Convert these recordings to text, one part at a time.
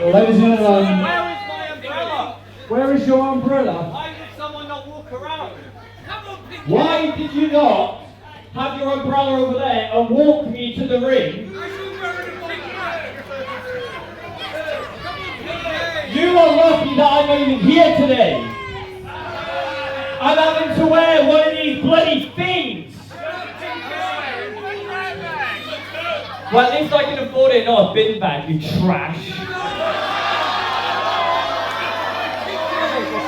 Ladies and gentlemen, where is my umbrella? Where is your umbrella? Why did someone not walk around? Why did you not have your umbrella over there and walk me to the ring? You are lucky that I'm even here today. I'm having to wear one of these bloody things. Well, at least I can afford it, not a bin bag, you trash.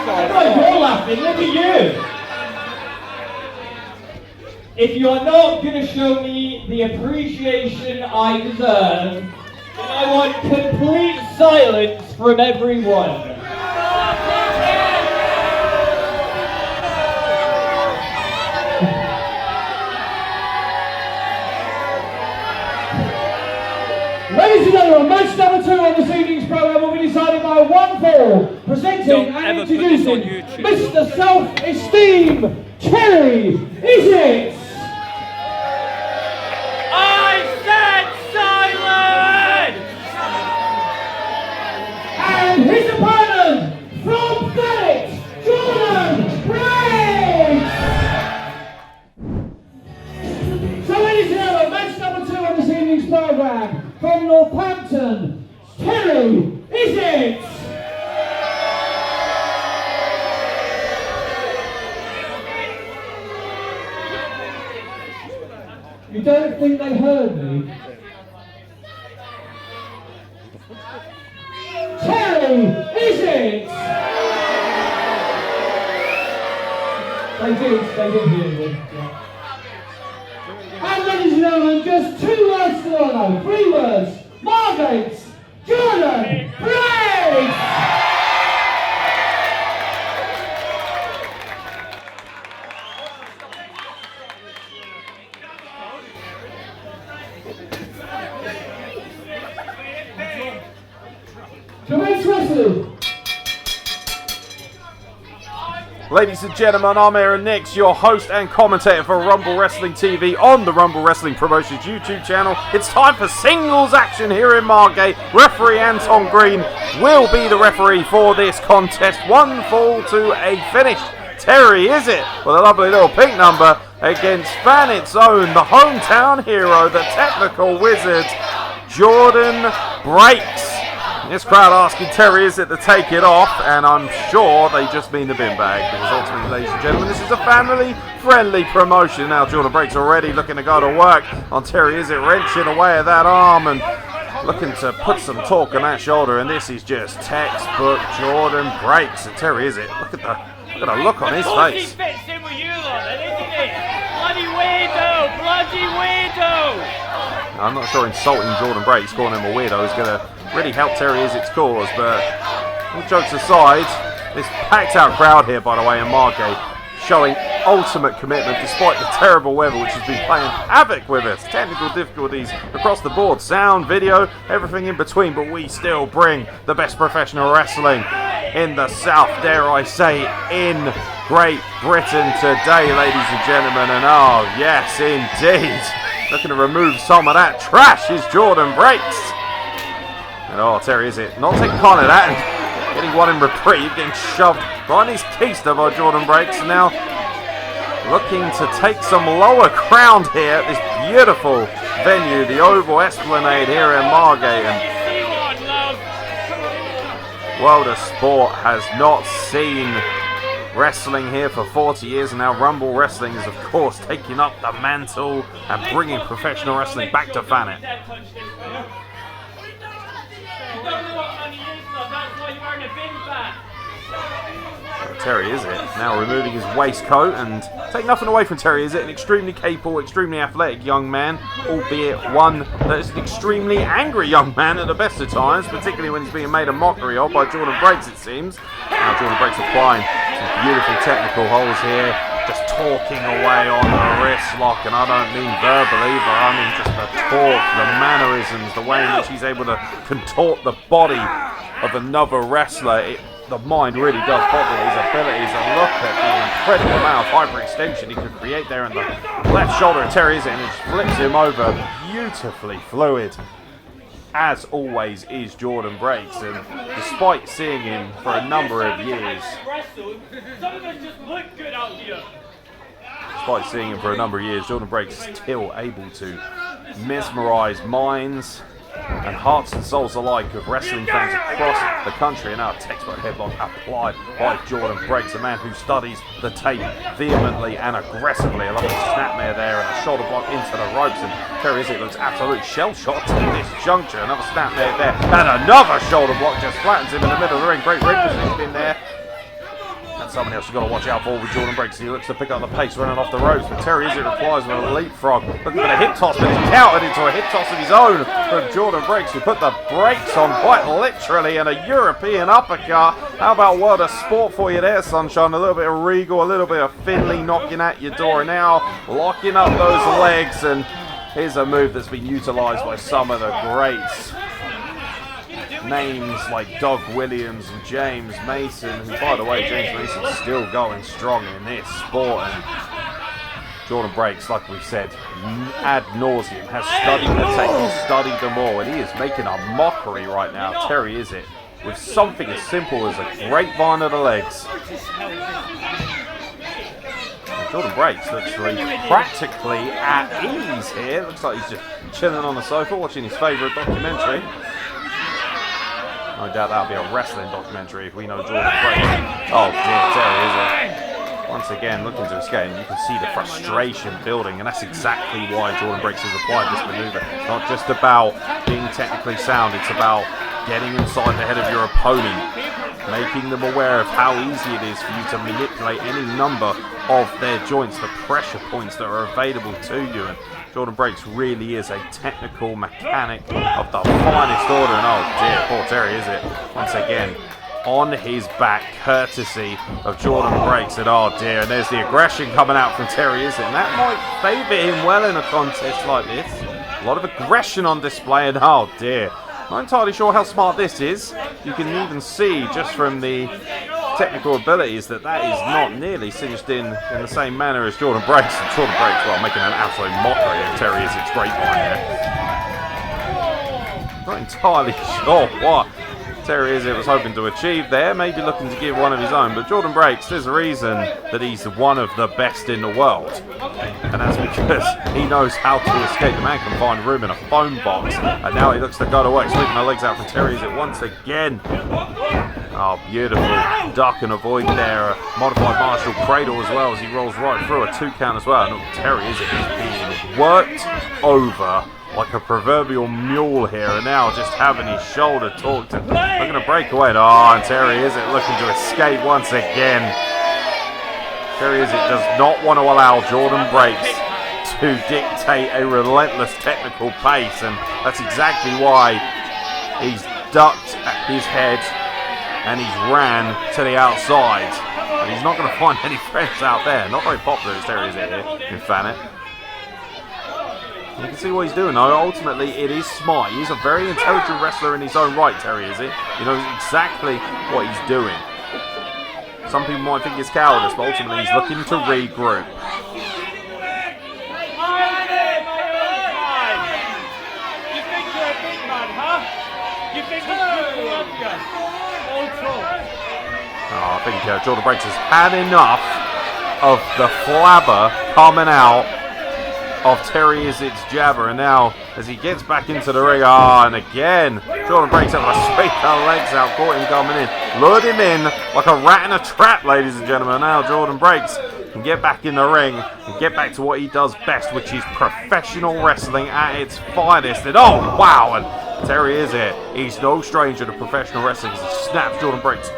Oh, you're laughing, look at you! If you are not going to show me the appreciation I deserve, then I want complete silence from everyone. Ladies and gentlemen, match number 2 on this evening's programme will be decided by one fall, presenting and introducing Mr Self Esteem, Terry Isit. I said silence! And his opponent from Escalating, Jordon Breaks. So ladies and gentlemen, match number 2 on this evening's programme, from Northampton, Terry Isit. You don't think they heard me? Terry Isit. They did hear me. Yeah. And ladies and gentlemen, just 2 words to know, 3 words. Margate, Jordon Breaks! Commence wrestling! Ladies and gentlemen, I'm Aaron Nix, your host and commentator for Rumble Wrestling TV on the Rumble Wrestling Promotions YouTube channel. It's time for singles action here in Margate. Referee Anton Green will be the referee for this contest. 1 fall to a finish. Terry Isit with a lovely little pink number against Fanit's own, the hometown hero, the technical wizard, Jordon Breaks. This crowd asking Terry Isit to take it off, and I'm sure they just mean the bin bag, because ultimately, ladies and gentlemen, this is a family-friendly promotion. Now Jordon Breaks already looking to go to work on Terry Isit, wrenching away at that arm and looking to put some torque on that shoulder, and this is just textbook Jordon Breaks. And Terry Isit, look at the look on his face. He fits in with you lot, then, isn't it? Bloody weirdo! Bloody weirdo! I'm not sure insulting Jordon Breaks, calling him a weirdo, is going to really help Terry Isit's cause, but all jokes aside, this packed out crowd here, by the way, in Margate, showing ultimate commitment despite the terrible weather which has been playing havoc with us. Technical difficulties across the board, sound, video, everything in between, but we still bring the best professional wrestling in the South, dare I say, in Great Britain today, ladies and gentlemen. And oh yes, indeed, looking to remove some of that trash is Jordon Breaks. And oh, Terry Isit not taking kind of that, getting one in reprieve, getting shoved right in his keister by Jordon Breaks. Now looking to take some lower ground here at this beautiful venue, the Oval Esplanade here in Margate. And World of Sport has not seen wrestling here for 40 years, and now Rumble Wrestling is of course taking up the mantle and bringing professional wrestling back to Fanit. Terry Isit now removing his waistcoat, and take nothing away from Terry Isit, an extremely capable, extremely athletic young man, albeit one that is an extremely angry young man at the best of times, particularly when he's being made a mockery of by Jordon Breaks, it seems. Now Jordon Breaks applying some beautiful technical holds here, just talking away on the wrist lock, and I don't mean verbal either, I mean just the talk, the mannerisms, the way in which he's able to contort the body of another wrestler. The mind really does boggle his abilities, and look at the incredible amount of hyperextension he can create there in the left shoulder of Terry Isit, and it just flips him over. Beautifully fluid, as always, is Jordon Breaks, and despite seeing him for a number of years, Jordon Breaks is still able to mesmerise minds and hearts and souls alike of wrestling fans across the country. And our textbook headlock applied by Jordon Breaks, a man who studies the tape vehemently and aggressively. A lovely snapmare there and a shoulder block into the ropes, and Terry Isit looks absolutely shell-shocked at this juncture. Another snapmare there and another shoulder block just flattens him in the middle of the ring. Great ring position in there. And someone else you've got to watch out for with Jordon Breaks. He looks to pick up the pace running off the ropes, but Terry Isit replies with a leapfrog. Looking for the hip toss, but he's countered into a hip toss of his own from Jordon Breaks, who put the brakes on quite literally, and a European uppercut. How about World of Sport for you there, Sunshine? A little bit of Regal, a little bit of Finley knocking at your door, and now locking up those legs. And here's a move that's been utilised by some of the greats. Names like Doug Williams and James Mason, who, by the way, James Mason's still going strong in this sport. And Jordon Breaks, like we've said, ad nauseum, has studied the tape, he's studied them all, and he is making a mockery right now, Terry Isit, with something as simple as a grapevine of the legs. And Jordon Breaks looks like practically at ease here. Looks like he's just chilling on the sofa, watching his favourite documentary. No doubt that'll be a wrestling documentary if we know Jordon Breaks. Oh dear, Terry Isit once again looking to escape, and you can see the frustration building, and that's exactly why Jordon Breaks has applied this maneuver. It's not just about being technically sound, it's about getting inside the head of your opponent, making them aware of how easy it is for you to manipulate any number of their joints, the pressure points that are available to you. And Jordon Breaks really is a technical mechanic of the finest order. And oh dear, poor Terry Isit once again on his back, courtesy of Jordon Breaks. And oh dear, and there's the aggression coming out from Terry Isit, and that might favour him well in a contest like this. A lot of aggression on display, and oh dear, not entirely sure how smart this is. You can even see just from the technical abilities that that is not nearly cinched in the same manner as Jordon Breaks. And Jordon Breaks, well, making an absolute mockery of Terry Isit's grapevine there. Not entirely sure what Terry Isit was hoping to achieve there, maybe looking to give one of his own, but Jordon Breaks, there's a reason that he's one of the best in the world, and that's because he knows how to escape. The man can find room in a phone box, and now he looks to go to work, sweeping the legs out from Terry Isit once again. Oh, beautiful duck and avoid there, a modified martial cradle as well as he rolls right through a 2 count as well. And Terry Isit is being worked over like a proverbial mule here, and now just having his shoulder talked and looking to break away. Oh, and Terry Isit looking to escape once again. Terry Isit does not want to allow Jordon Breaks to dictate a relentless technical pace, and that's exactly why he's ducked his head and he's ran to the outside. And he's not going to find any friends out there. Not very popular as Terry Isit here in Fanet. You can see what he's doing though. Ultimately, it is smart. He's a very intelligent wrestler in his own right, Terry Isit. He knows exactly what he's doing. Some people might think it's cowardice, but ultimately he's looking to regroup. Oh, I think Jordon Breaks has had enough of the flabber coming out of Terry Isit's jabber, and now as he gets back into the ring, and again Jordon Breaks able to sweep the legs out, caught him coming in, lured him in like a rat in a trap, ladies and gentlemen. Now Jordon Breaks can get back in the ring and get back to what he does best, which is professional wrestling at its finest. And oh wow, and Terry Isit, he's no stranger to professional wrestling as he snaps Jordon Breaks'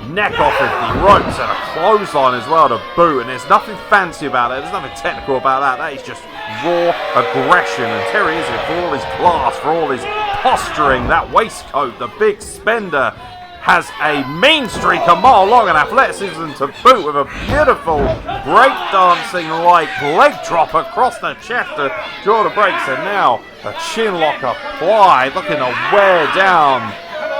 neck off of the ropes and a clothesline as well to boot, and there's nothing fancy about it, there's nothing technical about that. That is just raw aggression. And Terry Isit, for all his class, for all his posturing, that waistcoat, the big spender, has a mean streak a mile long and athleticism to boot with a beautiful breakdancing like leg drop across the chest of Jordon Breaks, and now a chin lock applied, looking to wear down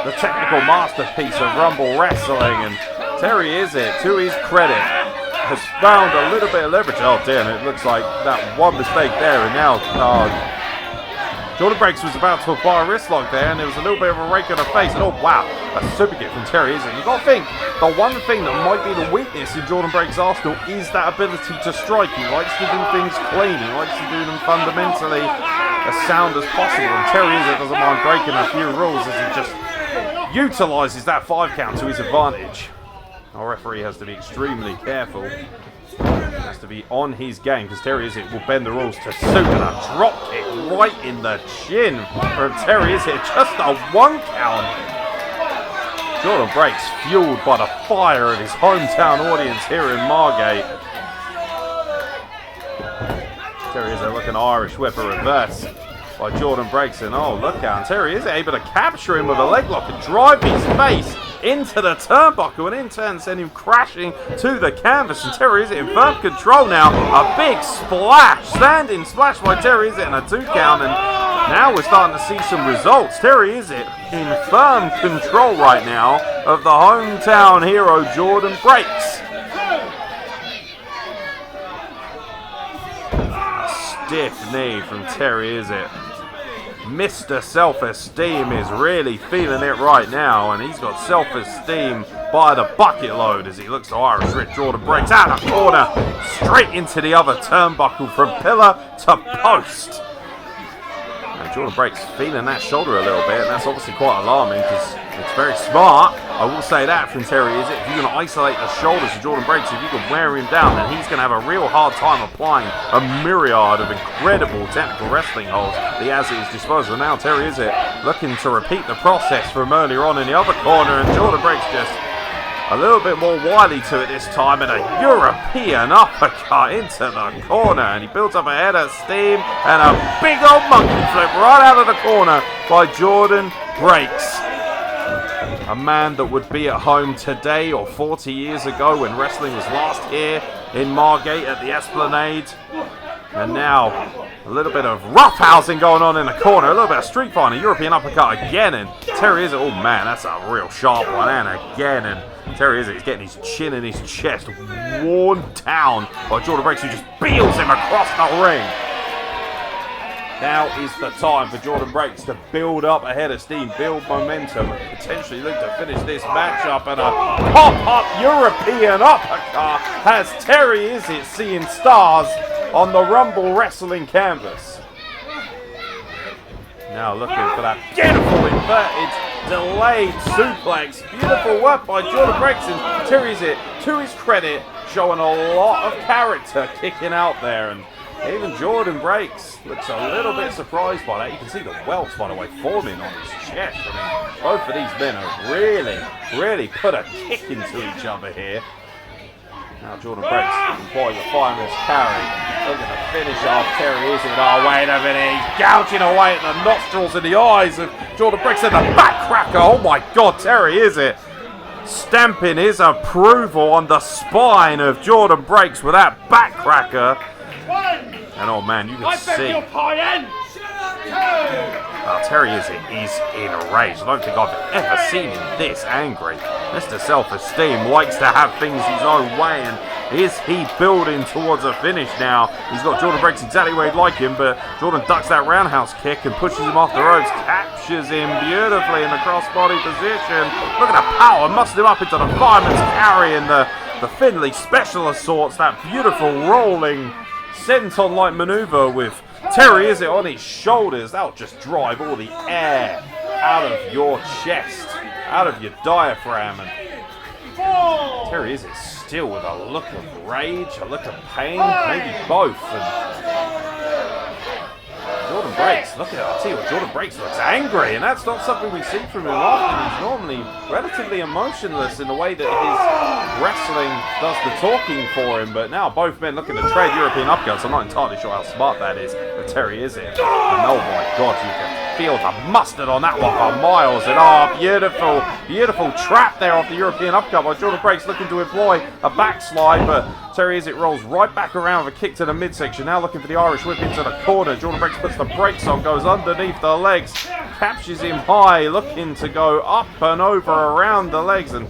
the technical masterpiece of Rumble Wrestling. And Terry Isit, to his credit, has found a little bit of leverage. Oh damn, it looks like that one mistake there, and now Jordon Breaks was about to apply a wrist lock there, and there was a little bit of a rake on the face, and oh wow, a super kick from Terry Isit. You've got to think, the one thing that might be the weakness in Jordon Breaks' arsenal is that ability to strike. He likes to do things clean, he likes to do them fundamentally as sound as possible, and Terry Isit doesn't mind breaking a few rules as he just utilises that 5 count to his advantage. Our referee has to be extremely careful. Has to be on his game because Terry Isit will bend the rules to suit, and a drop kick right in the chin from Terry Isit. Just a 1 count. Jordon Breaks fueled by the fire of his hometown audience here in Margate. Terry Isit looking Irish whip a reverse by Jordon Breaks, and oh look out, Terry Isit able to capture him with a leg lock and drive his face into the turnbuckle, and in turn send him crashing to the canvas. And Terry Isit in firm control now. A big splash, standing splash by Terry Isit, and a 2 count. And now we're starting to see some results. Terry Isit in firm control right now of the hometown hero Jordon Breaks. A stiff knee from Terry Isit. Mr Self Esteem is really feeling it right now, and he's got self-esteem by the bucket load as he looks to Irish rip Jordon Breaks out of corner, straight into the other turnbuckle from pillar to post. And Jordon Breaks feeling that shoulder a little bit, and that's obviously quite alarming because it's very smart. I will say that from Terry Isit. If you're going to isolate the shoulders of Jordon Breaks, if you can wear him down, then he's going to have a real hard time applying a myriad of incredible technical wrestling holds that he has at his disposal. Now Terry Isit looking to repeat the process from earlier on in the other corner, and Jordon Breaks just a little bit more wily to it this time, and a European uppercut into the corner, and he builds up a head of steam and a big old monkey flip right out of the corner by Jordon Breaks. A man that would be at home today or 40 years ago when wrestling was last here in Margate at the Esplanade. And now a little bit of roughhousing going on in the corner, a little bit of street fighting, a European uppercut again, and Terry Isit, oh man, that's a real sharp one, and again, and Terry Isit is getting his chin and his chest worn down by Jordon Breaks, who just beels him across the ring. Now is the time for Jordon Breaks to build up a head of steam, build momentum, and potentially look to finish this matchup. And a pop-up European uppercut has Terry Isit seeing stars on the Rumble Wrestling canvas. Now looking for that beautiful inverted delayed suplex. Beautiful work by Jordon Breaks, and Terry Isit, to his credit, showing a lot of character kicking out there. And even Jordon Breaks looks a little bit surprised by that. You can see the welts, by the way, forming on his chest. I mean, both of these men have really put a kick into each other here. Now Jordon Breaks employing the fireman's carry, looking to finish off Terry Isit. Oh, wait a minute, he's gouging away at the nostrils and the eyes of Jordon Breaks, and the backcracker. Oh my God, Terry Isit stamping his approval on the spine of Jordon Breaks with that backcracker. And oh man, you can see Terry Isit is enraged. I don't think I've ever seen him this angry. Mr Self Esteem likes to have things his own way, and is he building towards a finish now? He's got Jordon Breaks exactly where he'd like him, but Jordon ducks that roundhouse kick and pushes him off the ropes, captures him beautifully in the crossbody position. Look at the power, muscling him up into the fireman's carry, and the Finley special assaults, that beautiful rolling senton-like maneuver with Terry Isit on his shoulders. That'll just drive all the air out of your chest, out of your diaphragm. And Terry Isit still with a look of rage, a look of pain, maybe both. And Jordon Breaks, look at it, I'll tell you what, Jordon Breaks looks angry, and that's not something we see from him often. He's normally relatively emotionless in the way that his wrestling does the talking for him, but now both men looking to trade European uppercuts. I'm not entirely sure how smart that is for Terry Isit. And oh my God, you can field of mustard on that one for miles. And beautiful, beautiful trap there off the European upcut by Jordon Breaks, looking to employ a backslide, but Terry Isit rolls right back around with a kick to the midsection. Now looking for the Irish whip into the corner. Jordon Breaks puts the brakes on, goes underneath the legs, captures him high, looking to go up and over around the legs, and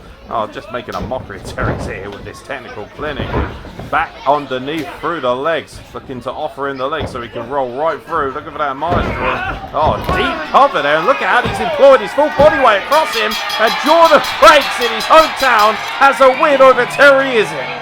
just making a mockery of Terry Isit here with this technical clinic. Back underneath through the legs, looking to offer in the legs so he can roll right through. Looking for that maestro. Deep cover there, and look at how he's employed his full body weight across him, and Jordon Breaks in his hometown has a win over Terry Isit.